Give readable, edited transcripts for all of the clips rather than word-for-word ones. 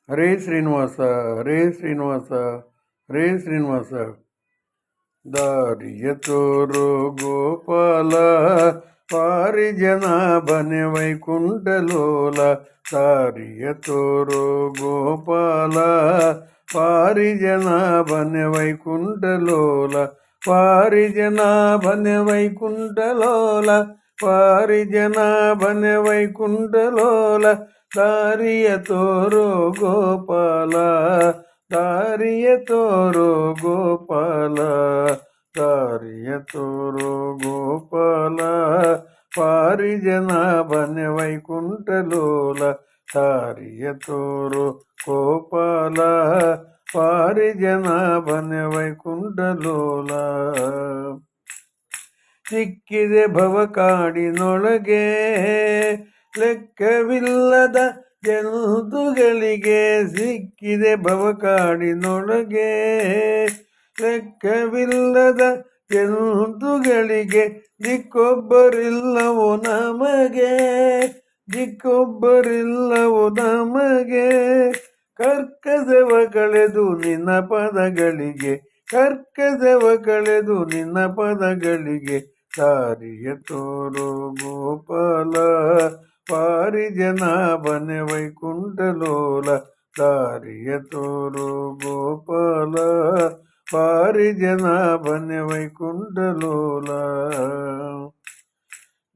ಹರೇ ಶ್ರೀನಿವಾಸ, ಹರೇ ಶ್ರೀನಿವಾಸ, ಹರೇ ಶ್ರೀನಿವಾಸ. ದಾರಿಯ ತೋರು ಗೋಪಾಲ, ಪಾರಿಜನಾಭನೆ ವೈಕುಂಠಲೋಲ. ದಾರಿಯ ತೋರು ಗೋಪಾಲ, ಪಾರಿಜನಾಭನೆ ವೈಕುಂಠಲೋಲ. ಪಾರಿಜನಾಭನೆ ವೈಕುಂಠಲೋಲ, ಪಾರಿಜನಾಭನೆ ವೈಕುಂಠಲೋಲ. ದಾರಿಯ ತೋರು ಗೋಪಾಲ, ದಾರಿಯ ತೋರು ಗೋಪಾಲ, ದಾರಿಯ ತೋರು ಗೋಪಾಲ. ಪಾರಿಜನಾಭನೆ ವೈಕುಂಠಲೋಲ. ದಾರಿಯ ತೋರು ಗೋಪಾಲ, ಪಾರಿಜನಾಭನೆ ವೈಕುಂಠಲೋಲ. ಸಿಕ್ಕಿದೆ ಭವಕಾಡಿನೊಳಗೆ ಲೆಕ್ಕವಿಲ್ಲದ ಜಂತುಗಳಿಗೆ. ಸಿಕ್ಕಿದೆ ಭವಕಾಡಿನೊಳಗೆ ಲೆಕ್ಕವಿಲ್ಲದ ಜಂತುಗಳಿಗೆ. ದಿಕ್ಕೊಬ್ಬರಿಲ್ಲವೋ ನಮಗೆ, ದಿಕ್ಕೊಬ್ಬರಿಲ್ಲವೋ ನಮಗೆ. ಕರ್ಕಸವ ಕಳೆದು ನಿನ್ನ ಪದಗಳಿಗೆ, ಕರ್ಕಸವ ಕಳೆದು ನಿನ್ನ ಪದಗಳಿಗೆ. ದಾರಿಯ ತೋರು ಗೋಪಾಲ, ಪಾರಿಜನಾಭನೆ ವೈಕುಂಠಲೋಲ. ದಾರಿಯ ತೋರು ಗೋಪಾಲ, ಪಾರಿಜನಾಭನೆ ವೈಕುಂಠಲೋಲ.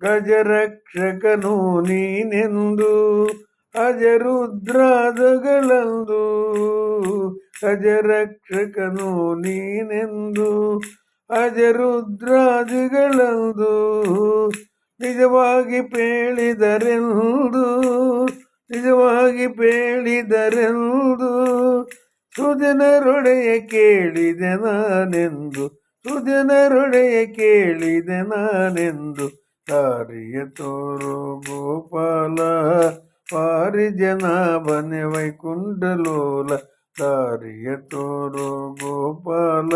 ಗಜರಕ್ಷಕನು ನೀನೆಂದು ಅಜರುದ್ರಾದಗಳಂದು, ಗಜರಕ್ಷಕನು ನೀನೆಂದು ಅಜರುದ್ರಾದಿಗಳಂದು. ನಿಜವಾಗಿ ಪೇಳಿದರೆಂದು, ನಿಜವಾಗಿ ಪೇಳಿದರೆಂದು. ಸುಜನರೊಡೆಯ ಕೇಳಿದೆ ನಾನೆಂದು, ಸುಜನರೊಡೆಯ ಕೇಳಿದೆ ನಾನೆಂದು. ದಾರಿಯ ತೋರು ಗೋಪಾಲ, ಪಾರಿಜನಾಭನೆ ವೈಕುಂಠಲೋಲ. ದಾರಿಯ ತೋರು ಗೋಪಾಲ,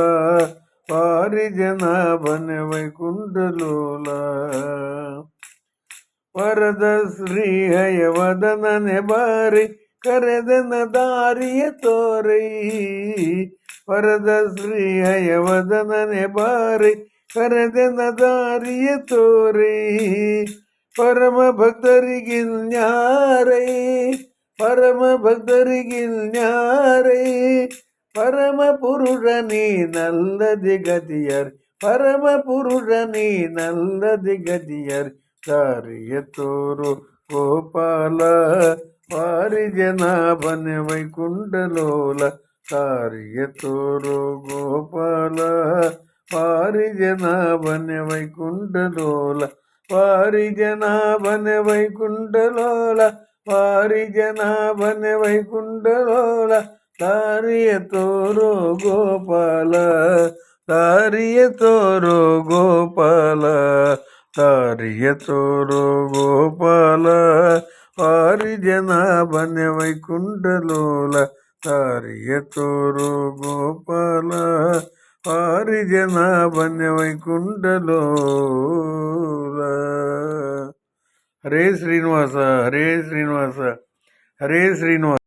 ಪಾರಿಜನಾಭನೆ ವೈಕುಂಠಲೋಲ. ವರದ ಶ್ರೀ ಹಯವದನನೆ ಬಾರಿ ಕರೆದನ ದಾರಿಯ ತೋರೈ. ವರದ ಶ್ರೀ ಹಯವದನನೆ ಬಾರಿ ಕರೆದನ ದಾರಿಯ ತೋರೈ. ಪರಮ ಭಕ್ತರಿಗಿನ್ಯಾರೈ, ಪರಮ ಭಕ್ತರಿಗಿನ್ಯಾರೈ. ಪರಮ ಪುರುಷ ನೀನಲ್ಲದೆ ಗತಿಯರ್, ಪರಮ ಪುರುಷ ನೀನಲ್ಲದೆ ಗತಿಯರ್. ದಾರಿಯ ತೋರು ಗೋಪಾಲ, ಪಾರಿಜನಾಭನೆ ವೈಕುಂಠಲೋಲ. ದಾರಿಯ ತೋರು ಗೋಪಾಲ, ಪಾರಿಜನಾಭನೆ ವೈಕುಂಠಲೋಲ. ಪಾರಿಜನಾಭನೆ ವೈಕುಂಠಲೋಲ, ಪಾರಿಜನಾಭನೆ ವೈಕುಂಠಲೋಲ. ದಾರಿಯ ತೋರು ಗೋಪಾಲ, ದಾರಿಯ ತೋರು ಗೋಪಾಲ, ದಾರಿಯ ತೋರು ಗೋಪಾಲ. ಪಾರಿಜನಾಭನೆ ವೈಕುಂಠಲೋಲ. ದಾರಿಯ ತೋರು ಗೋಪಾಲ, ಪಾರಿಜನಾಭನೆ ವೈಕುಂಠಲೋಲ. ಹರೇ ಶ್ರೀನಿವಾಸ, ಹರೇ ಶ್ರೀನಿವಾಸ, ಹರೇ ಶ್ರೀನಿವಾಸ.